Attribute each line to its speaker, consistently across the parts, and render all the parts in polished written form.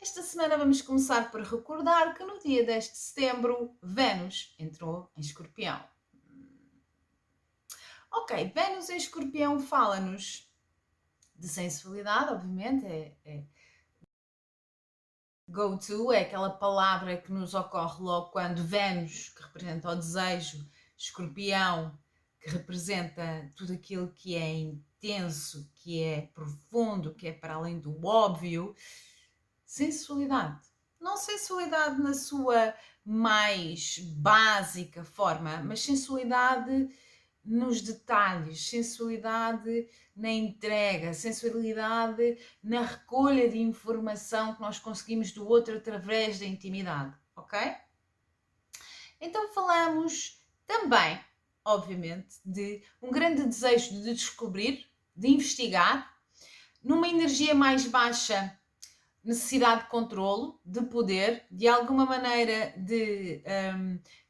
Speaker 1: Esta semana vamos começar por recordar que no dia 10 de setembro, Vênus entrou em Escorpião. Ok, Vênus em Escorpião fala-nos de sensualidade, obviamente, é go-to, é aquela palavra que nos ocorre logo quando Vênus, que representa o desejo, Escorpião, que representa tudo aquilo que é intenso, que é profundo, que é para além do óbvio. Sensualidade. Não sensualidade na sua mais básica forma, mas sensualidade nos detalhes, sensualidade na entrega, sensualidade na recolha de informação que nós conseguimos do outro através da intimidade, ok? Então falamos também, obviamente, de um grande desejo de descobrir, de investigar, numa energia mais baixa, necessidade de controlo, de poder, de alguma maneira de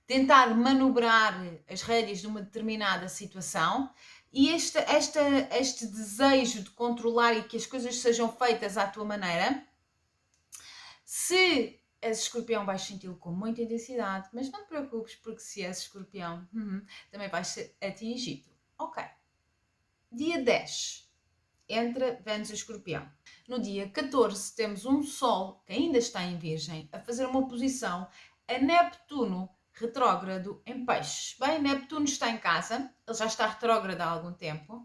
Speaker 1: tentar manobrar as rédeas de uma determinada situação. E este desejo de controlar e que as coisas sejam feitas à tua maneira, se és escorpião vais senti-lo com muita intensidade, mas não te preocupes porque se és escorpião também vais ser atingido. Ok. Dia 10. Entra Vênus em Escorpião. No dia 14 temos um Sol, que ainda está em Virgem, a fazer uma oposição a Neptuno retrógrado em Peixes. Bem, Neptuno está em casa, ele já está retrógrado há algum tempo.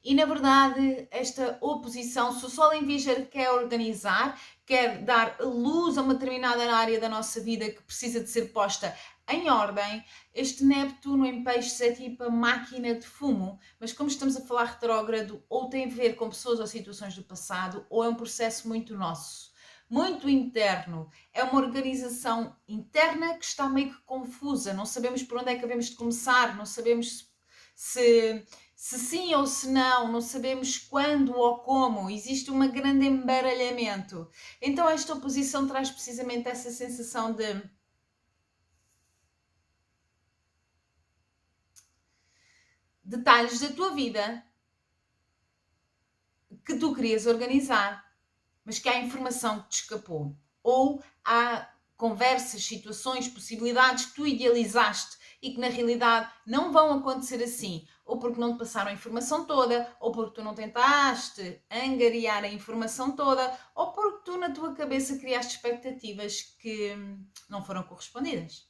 Speaker 1: E, na verdade, esta oposição, se o Sol em Virgem quer organizar, quer dar luz a uma determinada área da nossa vida que precisa de ser posta em ordem, este Neptuno em Peixes é tipo a máquina de fumo, mas como estamos a falar retrógrado, ou tem a ver com pessoas ou situações do passado, ou é um processo muito nosso, muito interno. É uma organização interna que está meio que confusa, não sabemos por onde é que devemos de começar, não sabemos se sim ou se não, não sabemos quando ou como, existe um grande embaralhamento. Então esta oposição traz precisamente essa sensação de detalhes da tua vida que tu querias organizar, mas que há informação que te escapou. Ou há conversas, situações, possibilidades que tu idealizaste e que na realidade não vão acontecer assim, ou porque não te passaram a informação toda, ou porque tu não tentaste angariar a informação toda, ou porque tu na tua cabeça criaste expectativas que não foram correspondidas.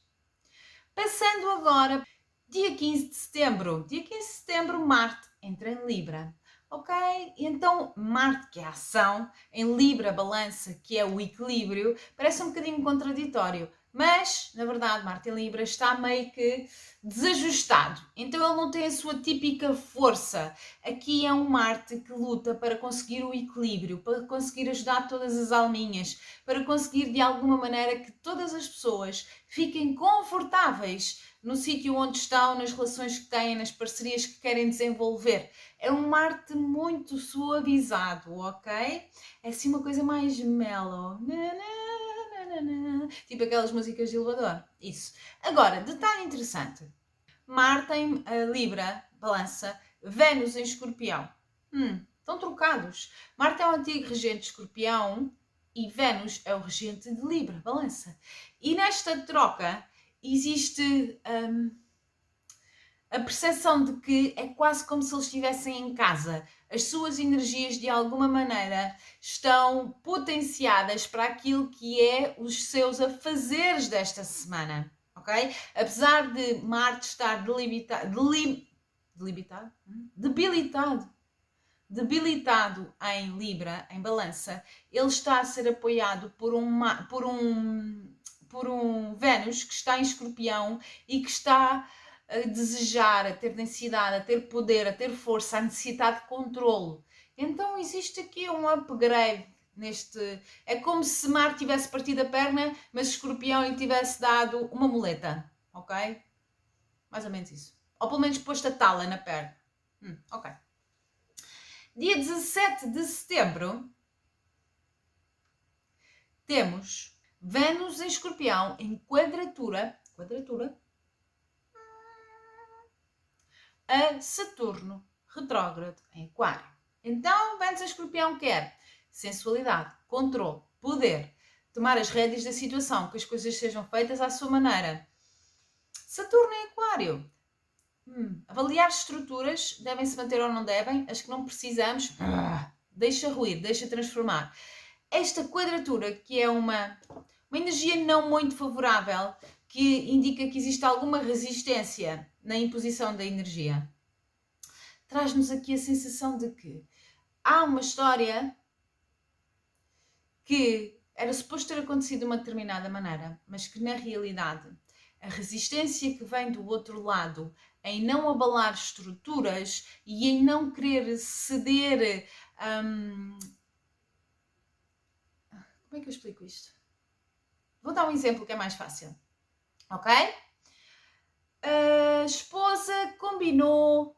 Speaker 1: Passando agora, dia 15 de setembro. Dia 15 de setembro, Marte entra em Libra. Ok? Então, Marte, que é a ação, em Libra, balança, que é o equilíbrio, parece um bocadinho contraditório. Mas, na verdade, Marte em Libra está meio que desajustado. Então ele não tem a sua típica força. Aqui é um Marte que luta para conseguir o equilíbrio, para conseguir ajudar todas as alminhas, para conseguir de alguma maneira que todas as pessoas fiquem confortáveis no sítio onde estão, nas relações que têm, nas parcerias que querem desenvolver. É um Marte muito suavizado, ok? É assim uma coisa mais mellow. Tipo aquelas músicas de elevador. Isso. Agora, detalhe interessante. Marte em Libra, balança, Vênus em Escorpião. Estão trocados. Marte é o antigo regente de Escorpião e Vênus é o regente de Libra, balança. E nesta troca existe a percepção de que é quase como se eles estivessem em casa. As suas energias, de alguma maneira, estão potenciadas para aquilo que é os seus afazeres desta semana. Ok? Apesar de Marte estar debilitado em Libra, em balança, ele está a ser apoiado por um Vênus que está em Escorpião e que está a desejar, a ter densidade, a ter poder, a ter força, a necessitar de controlo. Então existe aqui um upgrade neste... É como se Marte tivesse partido a perna, mas Escorpião lhe tivesse dado uma muleta, ok? Mais ou menos isso. Ou pelo menos posto a tala na perna. Ok. Dia 17 de setembro, temos Vênus em Escorpião em quadratura a Saturno retrógrado em Aquário. Então, Vênus em Escorpião quer sensualidade, controle, poder, tomar as rédeas da situação, que as coisas sejam feitas à sua maneira. Saturno em Aquário. Avaliar estruturas, devem-se manter ou não devem, as que não precisamos, deixa ruir, deixa transformar. Esta quadratura, que é uma energia não muito favorável, que indica que existe alguma resistência na imposição da energia, traz-nos aqui a sensação de que há uma história que era suposto ter acontecido de uma determinada maneira, mas que na realidade a resistência que vem do outro lado em não abalar estruturas e em não querer ceder. Como é que eu explico isto? Vou dar um exemplo que é mais fácil, ok? A esposa combinou,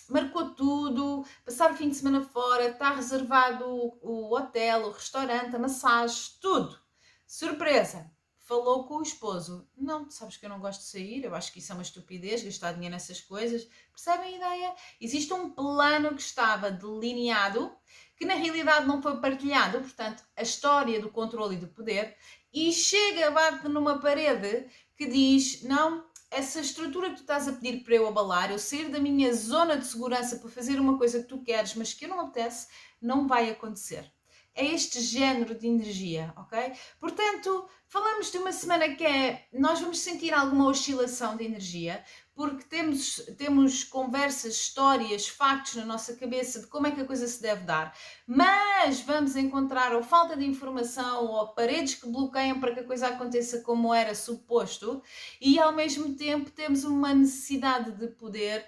Speaker 1: marcou tudo, passar o fim de semana fora, está reservado o hotel, o restaurante, a massagem, tudo. Surpresa! Falou com o esposo. Não, sabes que eu não gosto de sair, eu acho que isso é uma estupidez, gastar dinheiro nessas coisas. Percebem a ideia? Existe um plano que estava delineado, que na realidade não foi partilhado, portanto, a história do controle e do poder, e chega, bate numa parede que diz, não, essa estrutura que tu estás a pedir para eu abalar, eu sair da minha zona de segurança para fazer uma coisa que tu queres, mas que eu não apetece, não vai acontecer. É este género de energia, ok? Portanto, falamos de uma semana que nós vamos sentir alguma oscilação de energia, porque temos conversas, histórias, factos na nossa cabeça de como é que a coisa se deve dar, mas vamos encontrar ou falta de informação ou paredes que bloqueiam para que a coisa aconteça como era suposto, e ao mesmo tempo temos uma necessidade de poder,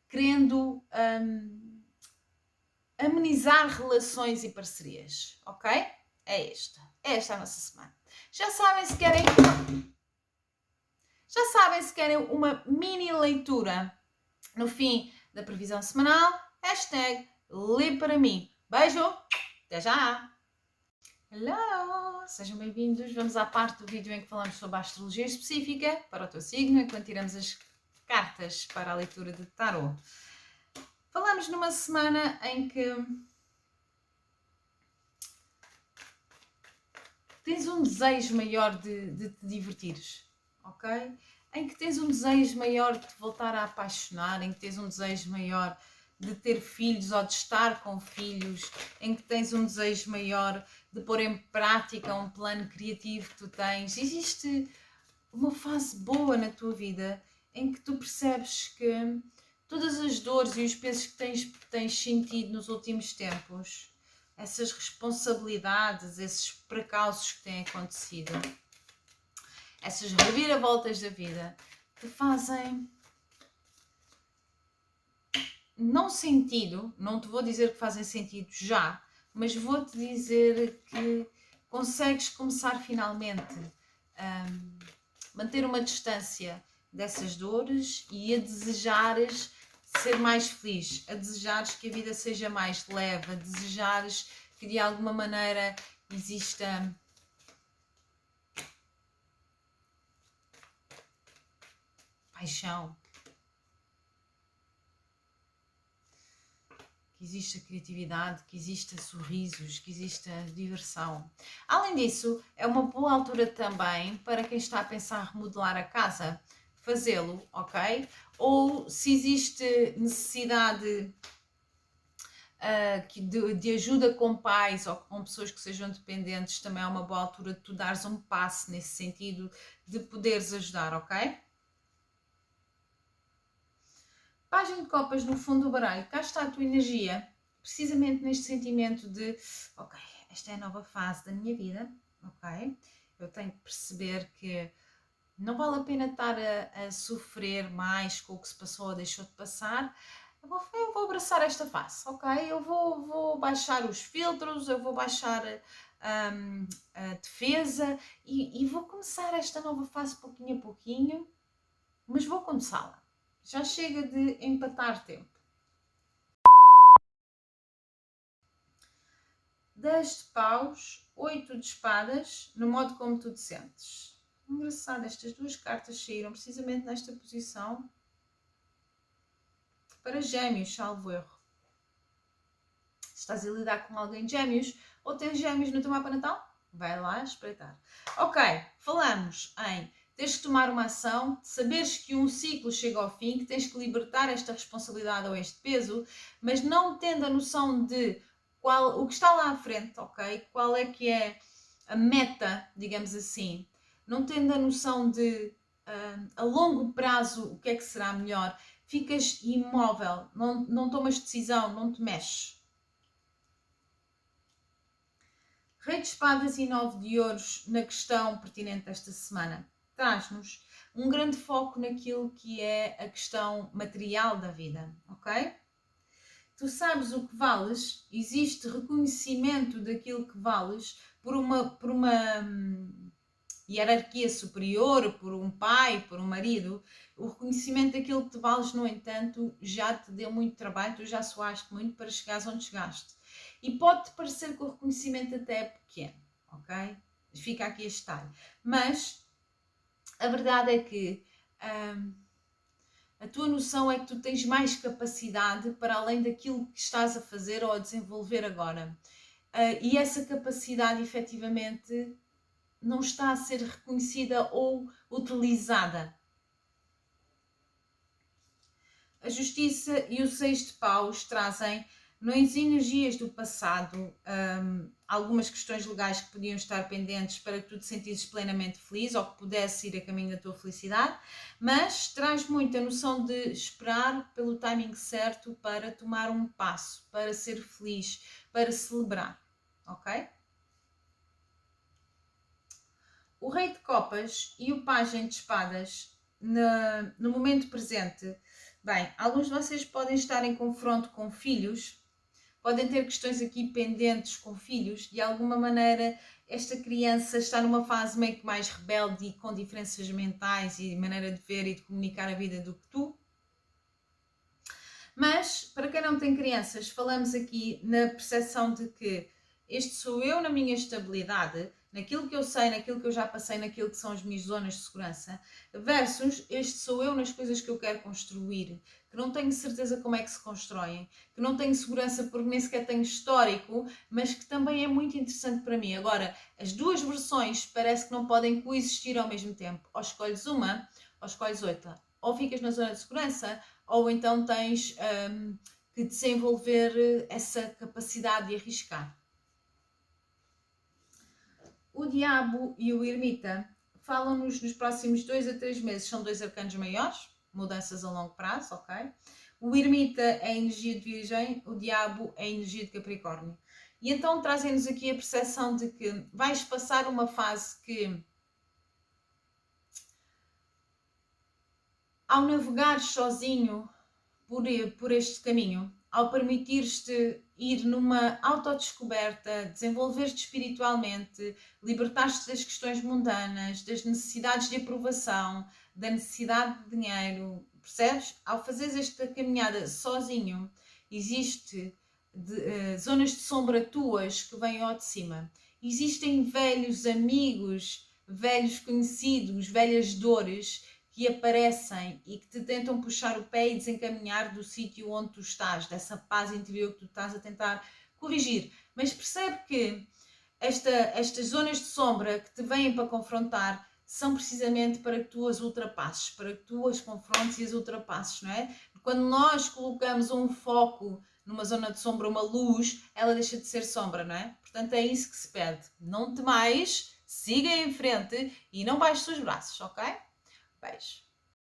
Speaker 1: querendo amenizar relações e parcerias, ok? É esta a nossa semana. Já sabem se querem uma mini leitura no fim da previsão semanal, #lê para mim. Beijo, até já! Hello! Sejam bem-vindos. Vamos à parte do vídeo em que falamos sobre a astrologia específica para o teu signo, enquanto tiramos as cartas para a leitura de tarot. Falamos numa semana em que tens um desejo maior de te divertires, ok? Em que tens um desejo maior de te voltar a apaixonar, em que tens um desejo maior de ter filhos ou de estar com filhos, em que tens um desejo maior de pôr em prática um plano criativo que tu tens. Existe uma fase boa na tua vida em que tu percebes que todas as dores e os pesos que tens sentido nos últimos tempos, essas responsabilidades, esses precalços que têm acontecido, essas reviravoltas da vida, te fazem não sentido, não te vou dizer que fazem sentido já, mas vou-te dizer que consegues começar finalmente a manter uma distância dessas dores e a desejares ser mais feliz, a desejares que a vida seja mais leve, a desejares que de alguma maneira exista paixão, que exista criatividade, que exista sorrisos, que exista diversão. Além disso, é uma boa altura também para quem está a pensar remodelar a casa, fazê-lo, ok? Ou se existe necessidade de ajuda com pais ou com pessoas que sejam dependentes, também é uma boa altura de tu dares um passo nesse sentido de poderes ajudar, ok? Página de copas no fundo do baralho, cá está a tua energia, precisamente neste sentimento de, ok, esta é a nova fase da minha vida, ok? Eu tenho que perceber que não vale a pena estar a sofrer mais com o que se passou ou deixou de passar. Eu vou abraçar esta fase, ok? Eu vou baixar os filtros, eu vou baixar a defesa e vou começar esta nova fase pouquinho a pouquinho, mas vou começá-la. Já chega de empatar tempo. 10 de paus, 8 de espadas, no modo como tu te sentes. Engraçado, estas duas cartas saíram precisamente nesta posição para Gêmeos, salvo erro. Estás a lidar com alguém de Gêmeos ou tens Gêmeos no teu mapa natal? Vai lá espreitar. Ok, falamos em teres que tomar uma ação, saberes que um ciclo chega ao fim, que tens que libertar esta responsabilidade ou este peso, mas não tendo a noção de o que está lá à frente, ok? Qual é que é a meta, digamos assim, não tendo a noção de a longo prazo o que é que será melhor, ficas imóvel, não tomas decisão, não te mexes. Rei de espadas e 9 de ouros na questão pertinente desta semana traz-nos um grande foco naquilo que é a questão material da vida, ok? Tu sabes o que vales, existe reconhecimento daquilo que vales por uma hierarquia superior, por um pai, por um marido. O reconhecimento daquilo que te vales, no entanto, já te deu muito trabalho, tu já suaste muito para chegares onde chegaste. E pode-te parecer que o reconhecimento até é pequeno, ok? Fica aqui este detalhe. Mas a verdade é que a tua noção é que tu tens mais capacidade para além daquilo que estás a fazer ou a desenvolver agora. E essa capacidade, efetivamente, não está a ser reconhecida ou utilizada. A justiça e o 6 de paus trazem nas energias do passado algumas questões legais que podiam estar pendentes para que tu te sentisses plenamente feliz ou que pudesse ir a caminho da tua felicidade, mas traz muito a noção de esperar pelo timing certo para tomar um passo, para ser feliz, para celebrar, ok? O Rei de Copas e o Pajem de Espadas no momento presente. Bem, alguns de vocês podem estar em confronto com filhos, podem ter questões aqui pendentes com filhos, de alguma maneira esta criança está numa fase meio que mais rebelde e com diferenças mentais e maneira de ver e de comunicar a vida do que tu. Mas, para quem não tem crianças, falamos aqui na percepção de que este sou eu na minha estabilidade, naquilo que eu sei, naquilo que eu já passei, naquilo que são as minhas zonas de segurança, versus este sou eu nas coisas que eu quero construir, que não tenho certeza como é que se constroem, que não tenho segurança porque nem sequer tenho histórico, mas que também é muito interessante para mim. Agora, as duas versões parece que não podem coexistir ao mesmo tempo. Ou escolhes uma, ou escolhes outra. Ou ficas na zona de segurança, ou então tens que desenvolver essa capacidade de arriscar. O Diabo e o Ermita falam-nos nos próximos 2 a 3 meses, são 2 arcanos maiores, mudanças a longo prazo, ok? O Ermita é a energia de Virgem, o Diabo é a energia de Capricórnio. E então trazem-nos aqui a percepção de que vais passar uma fase que, ao navegares sozinho por este caminho, ao permitir-te ir numa autodescoberta, desenvolver-te espiritualmente, libertar-te das questões mundanas, das necessidades de aprovação, da necessidade de dinheiro, percebes? Ao fazeres esta caminhada sozinho, existe zonas de sombra tuas que vêm ao de cima. Existem velhos amigos, velhos conhecidos, velhas dores que aparecem e que te tentam puxar o pé e desencaminhar do sítio onde tu estás, dessa paz interior que tu estás a tentar corrigir. Mas percebe que estas zonas de sombra que te vêm para confrontar são precisamente para que tu as ultrapasses, para que tu as confrontes e as ultrapasses, não é? Quando nós colocamos um foco numa zona de sombra, uma luz, ela deixa de ser sombra, não é? Portanto, é isso que se pede. Não temais, siga em frente e não baixes os braços, ok? Beijo.